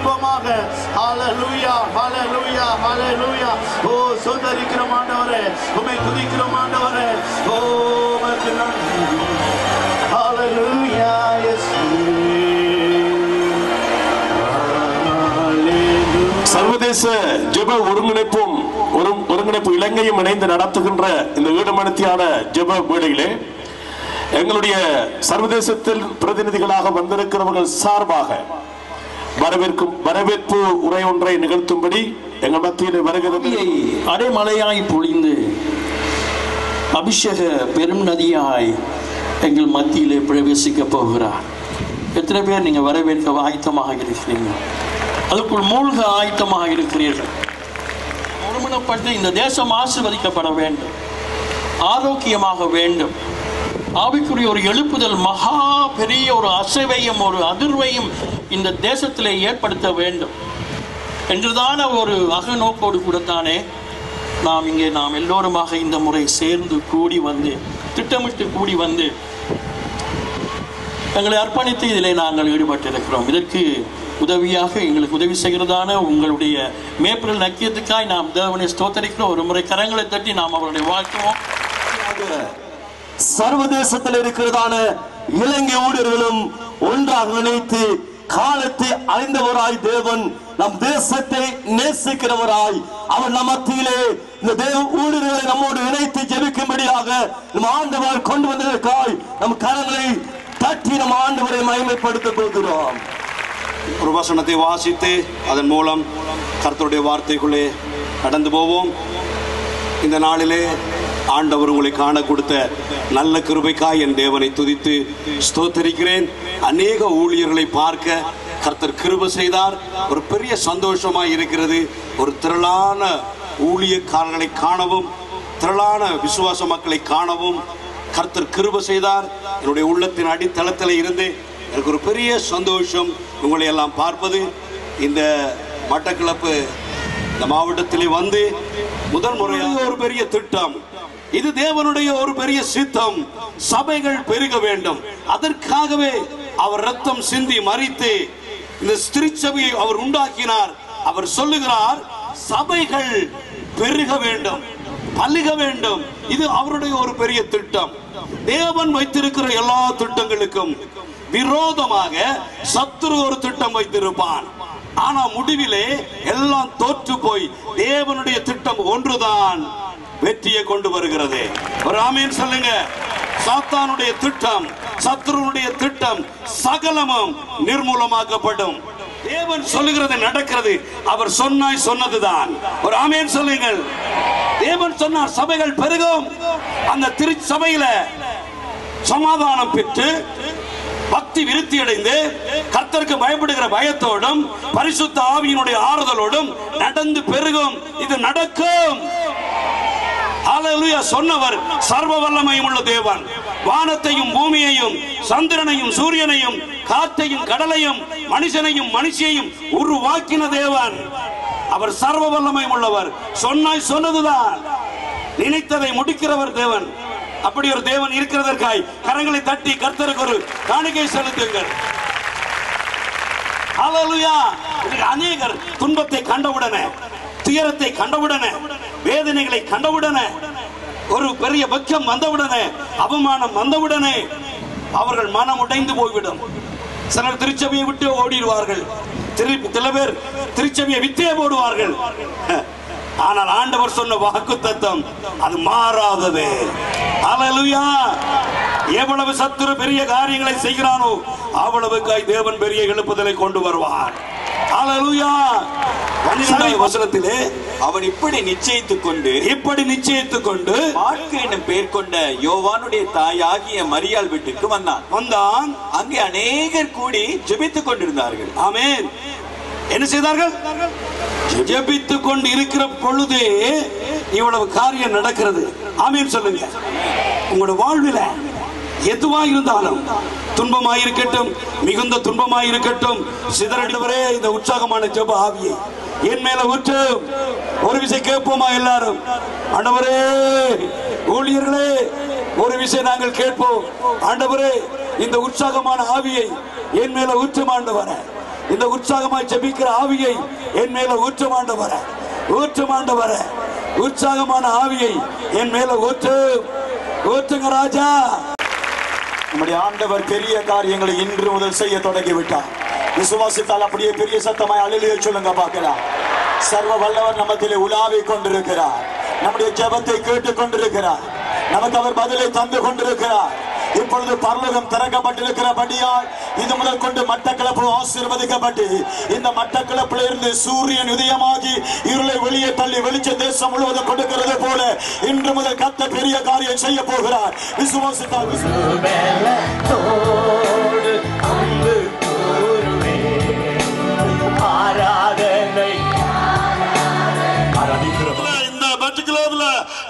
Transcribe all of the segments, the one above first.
ஸ்தோத்தரிப்போமாக. ஹல்லேலூயா ஹல்லேலூயா ஹல்லேலூயா. ஓ ஸ்தோத்தரிக்கிறோம் ஆண்டவரே, உம்மை துதிக்கிறோம் ஆண்டவரே. ஓ உமக்கு நன்றி. ஹல்லேலூயா இயேசுவே. சர்வதேச ஜெப ஒருங்கிணைப்பு இலங்கையும் இணைந்து நடத்துகின்ற இந்த ஈடுமணித்தியான ஜெப வேளையிலே எங்களுடைய சர்வதேசத்தில் பிரதிநிதிகளாக வந்திருக்கிறவர்கள் சார்பாக வரவேற்பு உரை ஒன்றை நிகழ்த்தும்படி எங்கள் மத்தியில் வருகிறது. அடைமழையாய் பொழிந்து அபிஷேக பெரும் நதியாய் எங்கள் மத்தியிலே பிரவேசிக்க போகிறார். எத்தனை பேர் நீங்க வரவேற்க ஆயத்தமாக இருக்கிறீங்க? அதுக்குள் மூழ்க ஆயத்தமாக இருக்கிறீர்கள்? ஒருமனப்பட்டு இந்த தேசம் ஆசீர்வதிக்கப்பட வேண்டும், ஆரோக்கியமாக வேண்டும். ஆவிக்குரிய ஒரு எழுப்புதல், மகா பெரிய ஒரு அசைவையும் ஒரு அதிர்வையும் இந்த தேசத்திலே ஏற்படுத்த வேண்டும் என்றுதான ஒரு அகநோக்கோடு கூடத்தானே நாம் எல்லோருமாக இந்த முறை சேர்ந்து கூடி வந்து திட்டமிட்டு கூடி வந்து எங்களை அர்ப்பணித்து இதிலே நாங்கள் ஈடுபட்டிருக்கிறோம். இதற்கு உதவியாக எங்களுக்கு உதவி செய்கிறதான உங்களுடைய மேப்பிரல் நக்கியத்துக்காய் நாம் தேவனை ஸ்தோத்தரிக்கிறோம். ஒரு முறை கரங்களை தட்டி நாம் அவருடைய வாழ்த்துவோம். சர்வதேசத்தில் இருக்கிறதான இலங்கை ஊழியர்களும் ஒன்றாக நினைத்து காலத்தை அறிந்தவராய் தேவன் நம் தேசத்தை நேசிக்கிறவராய் அவர் நம் மத்தியிலே இந்த தேவ ஊழியர்களை நம்மோடு இணைத்து ஜெபிக்கும்படியாக நம் ஆண்டவர் கொண்டு வந்ததற்காய் நம் கரங்களை தட்டி நம் ஆண்டவரை மகிமைப்படுத்த போகிறோம். ஒரு வசனத்தை வாசித்து அதன் மூலம் கர்த்தருடைய வார்த்தைக்குள்ளே கடந்து போவோம். இந்த நாளிலே ஆண்டவர் உங்களை காண கொடுத்த நல்ல கிருபைக்காய் என் தேவனை துதித்து ஸ்தோத்தரிக்கிறேன். அநேக ஊழியர்களை பார்க்க கர்த்தர் கிருபை செய்தார். ஒரு பெரிய சந்தோஷமாய் இருக்கிறது. ஒரு திரளான ஊழியக்காரர்களை காணவும் திரளான விசுவாச மக்களை காணவும் கர்த்தர் கிருபை செய்தார். என்னுடைய உள்ளத்தின் அடித்தளத்தில் இருந்து எனக்கு ஒரு பெரிய சந்தோஷம் உங்களை எல்லாம் பார்ப்பது. இந்த மட்டக்களப்பு இந்த மாவட்டத்திலே வந்து முதல் முறையாக ஒரு பெரிய திட்டம், இது தேவனுடைய ஒரு பெரிய சித்தம். சபைகள் பெருக வேண்டும். அதற்காகவே அவர் ரத்தம் சிந்தி மரித்து இந்த திருச்சபையை அவர் உண்டாக்கினார். அவர் சொல்லுகிறார், சபைகள் பெருக வேண்டும், பல்லுக வேண்டும். இது அவருடைய ஒரு பெரிய திட்டம். தேவன் வைத்திருக்கிற எல்லா திட்டங்களுக்கும் விரோதமாக சத்துரு ஒரு திட்டம் வைத்திருப்பான். ஆனா முடிவிலே எல்லாம் தோற்று போய் தேவனுடைய திட்டம் ஒன்றுதான் வெற்றியை கொண்டு வருகிறது. ஒரு ஆமென் சொல்லுங்க. சாத்தானுடைய திட்டம், சத்துருனுடைய திட்டம் சகலமும் நிர்மூலமாக்கப்படும். தேவன் சொல்லுகிறது நடக்கிறது. அவர் சொன்னாய் சொன்னதுதான். ஒரு ஆமென் சொல்லுங்கள். தேவன் சொன்னார் சபைகள் பெருகும். அந்த திருச்சபையில சமாதானம் பெற்று பக்தி விருத்தி அடைந்து கர்த்தருக்கு பயப்படுகிற பயத்தோடும் பரிசுத்த ஆவியினுடைய ஆறுதலோடும் நடந்து பெருகும். இது நடக்கும். ஹல்லேலூயா. சொன்னவர் சர்வ வல்லமையும் உள்ள தேவன். வானத்தையும் பூமியையும் சந்திரனையும் சூரியனையும் காற்றையும் கடலையும் மனுஷனையும் மனுஷியையும் உருவாக்கின தேவன். அவர் சர்வ வல்லமையும் உள்ளவர். சொன்னாய் சொன்னதுதான். நினைத்ததை முடிக்கிறவர் தேவன். அப்படி ஒரு தேவன் இருக்கிறதற்காய் கரங்களை தட்டி கர்த்தருக்கு ஒரு காணிக்கை செலுத்துங்கள். ஹல்லேலூயா. அநேகர் துன்பத்தை கண்டவுடனே, துயரத்தை கண்டவுடனே, வேதனைகளை கண்டவுடனே, ஒரு பெரிய பக்கம் வந்தவுடனே, அவமானம் வந்தவுடனே அவர்கள் மனம் உடைந்து போய்விடும். சிலர் திருச்சபையை விட்டு ஓடிடுவார்கள். சில பேர் திருச்சபையை வித்தே போடுவார்கள். ஆனால் ஆண்டவர் சொன்ன வாக்குத்தத்தம் அது மாறாதது. ஹல்லேலூயா. எவ்வளவு சத்துரு பெரிய காரியங்களை செய்கிறானோ அவ்வளவுக்காய் தேவன் பெரிய எழுப்புதலை கொண்டு வருவார். ஹல்லேலூயா. 12வது வசனத்திலே அவன் இப்படி நிச்சயித்துக் கொண்டு மாற்கு என்னும் பெயர் கொண்ட யோவானுடைய தாயாகிய மரியாள் வீட்டுக்கு வந்தான். அங்கே அநேகர் கூடி ஜெபித்துக் கொண்டிருந்தார்கள். ஆமென். என்ன செய்தார்கள்? ஜெபித்துக் கொண்டு இருக்கிற பொழுதே இவ்வளவு காரியம் நடக்கிறது. ஆமென் சொல்லுங்க. உங்களோட வாழ்வில் எதுவாக இருந்தாலும், துன்பமாயிருக்கட்டும், மிகுந்த துன்பமாயிருக்கட்டும், சிதறடிவரே இந்த உற்சாகமான ஜெப ஆவியை என் மேல ஊற்று. ஒரு விஷயம் கேட்போமா எல்லாரும்? ஆண்டவரே, ஊழியர்களே, ஒரு விஷயம் நாங்கள் கேட்போம். ஆண்டவரே, இந்த உற்சாகமான ஆவியை என் மேல ஊற்றும். ஆண்டவரே, இந்த உற்சாகமாய் ஜெபிக்கிற ஆவியை என் மேல ஊற்றமாண்டவர, ஊற்றமாண்டவர, உற்சாகமான ஆவியை என் மேல ஊற்றுங்க ராஜா. நம்முடைய ஆண்டவர் பெரிய காரியங்களை இன்று முதல் செய்ய தொடங்கிவிட்டார். விசுவாசித்தால் அப்படியே பெரிய சத்தமாய் அல்லேலூயா சொல்லுங்க பார்க்கலாம். சர்வ வல்லவர் நம்மத்திலே உலாவி கொண்டிருக்கிறார். நம்முடைய ஜெபத்தை கேட்டுக் கொண்டிருக்கிறார். நமக்கு அவர் பதிலை தந்து கொண்டிருக்கிறார். இப்பொழுது பரலோகம் திறக்கப்பட்டிருக்கிறபடியால் இது முதல் கொண்டு மட்டக்களப்பு ஆசீர்வதிக்கப்பட்டு இந்த மட்டக்களப்பில் இருந்து சூரியன் உதயமாகி இருளை வெளியே தள்ளி வெளிச்ச தேசம் முழுவதும் கொடுக்கிறது போல இன்று முதல் கர்த்தர் பெரிய காரியம் செய்ய போகிறார். விசுவாசித்தால்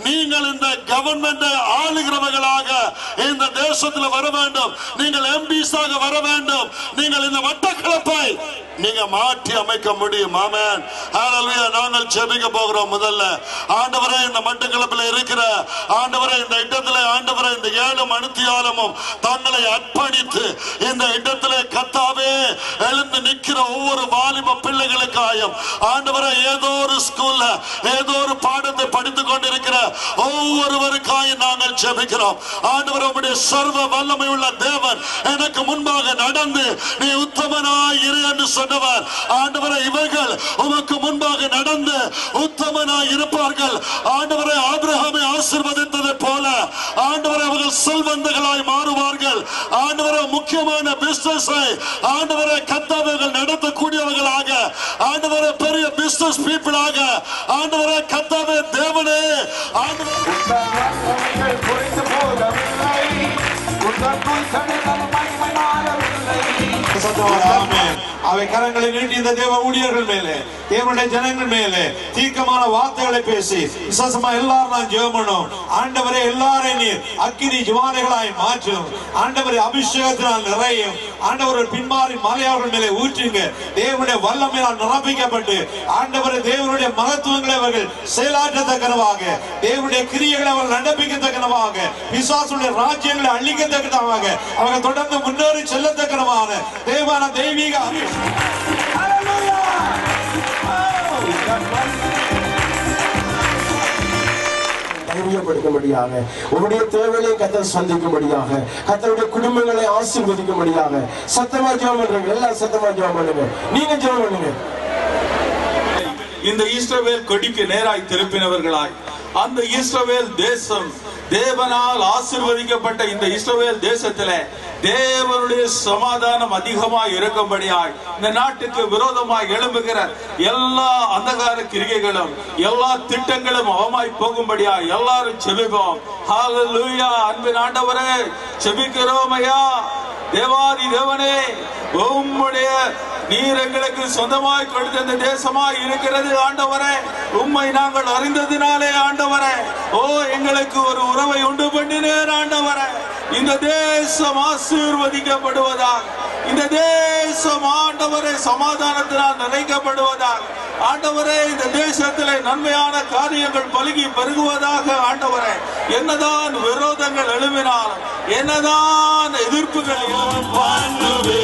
நீங்கள் இந்த கவர்மெண்ட் ஆளுகிறவர்களாக இந்த தேசத்தில் வர வேண்டும். நீங்கள் எம்பிஸாக வர வேண்டும். நீங்கள் இந்த மட்டக்களப்பை நீங்க மாற்றி அமைக்க முடியும். ஆமென். ஹல்லேலூயா. நாங்கள் ஜெபிக்க போகிறோம். முதல்ல ஆண்டவரே இந்த மட்டக்களப்பில் இருக்கிற ஆண்டவரே இந்த இடத்துல ஆண்டவரே இந்த 7 மணித்தியாலமும் தங்களை அர்ப்பணித்து இந்த இடத்துல கர்த்தாவே எழுந்து நிற்கிற ஒவ்வொரு வாலிப பிள்ளைகளுக்காயும் ஆண்டவரே ஏதோ ஒரு ஸ்கூல்ல ஏதோ ஒரு பாடத்தை படித்துக் கொண்டிருக்கிற ஒவ்வொருவருக்காயும் நாங்கள் ஜெபிக்கிறோம். ஆண்டவரே உம்முடைய சர்வ வல்லமை உள்ள தேவன் எனக்கு முன்பாக நடந்து நீ உத்தமனாய் இரு என்று சொன்னவர். ஆண்டவரே இவர்கள் உமக்கு முன்பாக நடந்து உத்தமனாய் இருப்பார்கள். ஆண்டவரே ஆபிரகாமை ஆசீர்வதித்ததை போல ஆண்டவரே அவர்கள் செல்வந்தர்களாய் மாறுவார்கள். ஆண்டவரே முக்கியமான பிசினஸை ஆண்டவரே கர்த்தாவர்கள் நடத்தக்கூடியவர்களாக ஆண்டவரே பெரிய பிசினஸ் பீப்பிளாக ஆண்டவரே கர்த்தாவே தேவனே ஆண்டவரே அவை கரங்களை நீட்டி இந்த தேவ ஊழியர்கள் மேலே தேவனுடைய ஜனங்கள் மேலே தீர்க்கமான வார்த்தைகளை பேசி விசுவாசமா எல்லாரும் நான் ஜெபம் பண்ணும். ஆண்டவரே எல்லாரையும் நீர் அக்கினி ஜுவாலைகளாய் மாற்றும். ஆண்டவரே அபிஷேகத்தினால் நிறையும். ஆண்டவர் பின்மாறி மலையாளர்கள் மேலே ஊற்றுங்க. தேவனுடைய வல்லமையால் நிரப்பிக்கப்பட்டு ஆண்டவரே தேவனுடைய மகத்துவங்களை அவர்கள் செயலாற்றத்தக்கனவாக தேவனுடைய கிரியைகளை அவர்கள் நடப்பிக்கத்தக்கனவாக விசுவாசனுடைய ராஜ்யங்களை அழிக்கத்தக்கனவாக அவர்கள் தொடர்ந்து முன்னேறி செல்லத்தக்கனமான தேவான தெய்வீக தைரியப்படுத்தும்படியாக உங்களுடைய தேவையை கர்த்தர் சந்திக்கும்படியாக கர்த்தருடைய குடும்பங்களை ஆசீர்வதிக்கும்படியாக சத்தமா ஜெபம் பண்றீங்க. எல்லாம் சத்தமா ஜெபம் பண்ணுங்க. நீங்க ஜெபம் பண்ணுங்க. இந்த இஸ்ரவேல் கொடிக்கு நேராய் திருப்பினவர்களாய் அந்த இஸ்ரவேல் தேசம் தேவனால் ஆசீர்வதிக்கப்பட்ட இந்த இஸ்ரவேல் தேசத்திலே தேவனுடைய சமாதானம் அதிகமாய் இருக்கும்படியாய் இந்த நாட்டுக்கு விரோதமாய் எழும்புகிற எல்லா அந்தகார கிரிகைகளும் எல்லா திட்டங்களும் அவமாய் போகும்படியாய் எல்லாரும் செபிப்போம். ஹல்லேலூயா. அன்பின் ஆண்டவரே செபிக்கிறோம் ஐயா. தேவாதி தேவனே உம்முடைய நீர் எங்களுக்கு சொந்தமாய் கொடுத்த இந்த தேசமாய் இருக்கிறது ஆண்டவரே. உம்மை நாங்கள் அறிந்ததினாலே ஆண்டவரே எங்களுக்கு ஒரு உறவை உண்டு பண்ணினேன் ஆண்டவரே. இந்த தேசம் ஆசீர்வதிக்கப்படுவதாக இந்த தேசம் ஆண்டவரே சமாதானத்தினால் நிறைக்கப்படுவதாக ஆண்டவரே. இந்த தேசத்திலே நன்மையான காரியங்கள் பலுகி பெருகுவதாக ஆண்டவரே. என்னதான் விரோதங்கள் எழும்பினால் என்னதான் எதிர்ப்புகள் பண்ணுவே